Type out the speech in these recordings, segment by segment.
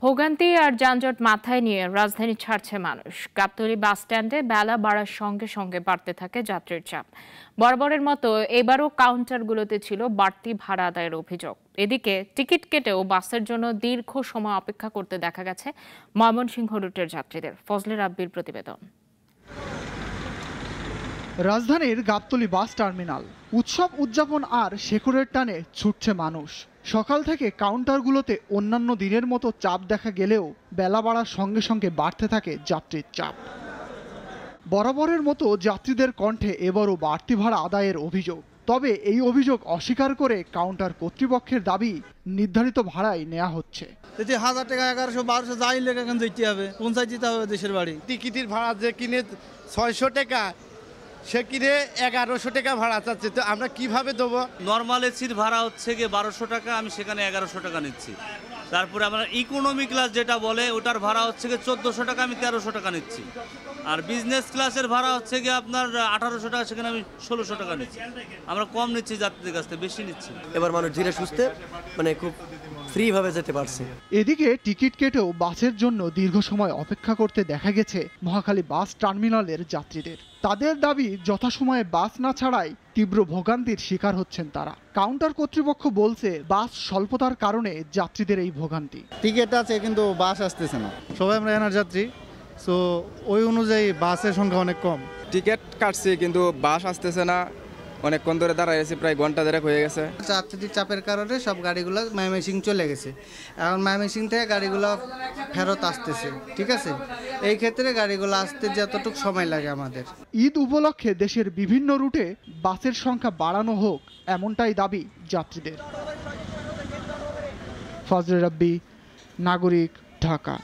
ভোগান্তি আর যানজট মাথায় নিয়ে রাজধানী ছাড়ছে মানুষ। গাবতলী বাস স্ট্যান্ডে বেলা বাড়ার সঙ্গে সঙ্গে বাড়তে থাকে যাত্রীর চাপ। বরাবরের মতো এবারও কাউন্টারগুলোতে ছিল বাড়তি ভাড়া আদায়ের অভিযোগ। এদিকে টিকিট কেটেও বাসের জন্য দীর্ঘ সময় অপেক্ষা করতে দেখা গেছে ময়মনসিংহ রুটের যাত্রীদের। ফজলে রাব্বির প্রতিবেদন। রাজধানীর গাবতলী বাস টার্মিনাল উৎসব উদযাপন আর শেকড়ের টানে ছুটছে মানুষ। সকাল থেকে কাউন্টারগুলোতে অন্যান্য দিনের মতো চাপ দেখা গেলেও বেলা বাড়ার সঙ্গে সঙ্গে বাড়তে থাকে যাত্রীর চাপ। বরাবরের মতো যাত্রীদের কণ্ঠে এবারও বাড়তি ভাড়া আদায়ের অভিযোগ। তবে এই অভিযোগ অস্বীকার করে কাউন্টার কর্তৃপক্ষের দাবি নির্ধারিত ভাড়াই নেওয়া হচ্ছে। 1000 টাকা 1100 1200 যাই লেগে এখন যেতে হবে, পৌঁছাই দিতে হবে দেশের বাড়ি। টিকিটের ভাড়া যে কিনে 600 টাকা, সে কিনে 1100 টাকা ভাড়া চাচ্ছে, তো আমরা কিভাবে দেবো? নর্মাল এসির ভাড়া হচ্ছে গিয়ে 1200 টাকা, আমি সেখানে 1100 টাকা নিচ্ছি। তারপরে আমরা ইকোনমি ক্লাস যেটা বলে ওটার ভাড়া হচ্ছে গিয়ে 1400 টাকা, আমি 1300 টাকা নিচ্ছি। আর বিজনেস ক্লাসের ভাড়া হচ্ছে গিয়ে আপনার 1800 টাকা, সেখানে আমি 1600 টাকা নিচ্ছি। আমরা কম নিচ্ছি যাত্রীদের কাছ থেকে, বেশি নিচ্ছি। এবার মানুষ ধীরে সুস্থে খুব ফ্রি ভাবে যেতে পারছে। এদিকে টিকিট কেটেও বাসের জন্য দীর্ঘ সময় অপেক্ষা করতে দেখা গেছে মহাখালী বাস টার্মিনালের যাত্রীদের। তাদের দাবি যথাসময়ে বাস না ছাড়ায় তীব্র ভোগান্তির শিকার হচ্ছেন তারা। কাউন্টার কর্তৃপক্ষ বলছে বাস স্বল্পতার কারণে যাত্রীদের এই ভোগান্তি। টিকিট আছে কিন্তু বাস আসতেছে না। সবাই আমরা এনার যাত্রী, সো ওই অনুযায়ী বাসের সংখ্যা অনেক কম। টিকিট কাটছি কিন্তু বাস আসতেছে না, অনেকক্ষণ ধরে দাঁড়ায় আছি, প্রায় ঘন্টা দেড়েক হয়ে গেছে। যাত্রীর চাপের কারণে সব গাড়িগুলো ময়মনসিংহ চলে গেছে। এখন ময়মনসিংহ থেকে গাড়িগুলো ফেরত আসতেছে, ঠিক আছে। এই ক্ষেত্রে গাড়িগুলো আসতে যতটুকু সময় লাগে আমাদের। ঈদ উপলক্ষে দেশের বিভিন্ন রুটে বাসের সংখ্যা বাড়ানো হোক, এমনটাই দাবি যাত্রীদের। ফজলে রাব্বি, নাগরিক, ঢাকা।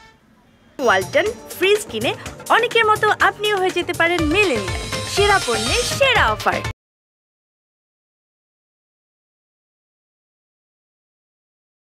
ওয়ালটন ফ্রিজ কিনে অনেকের মতো আপনিও হয়ে যেতে পারেন মিলেনিয়াল। সেরা পণ্যের সেরা অফার।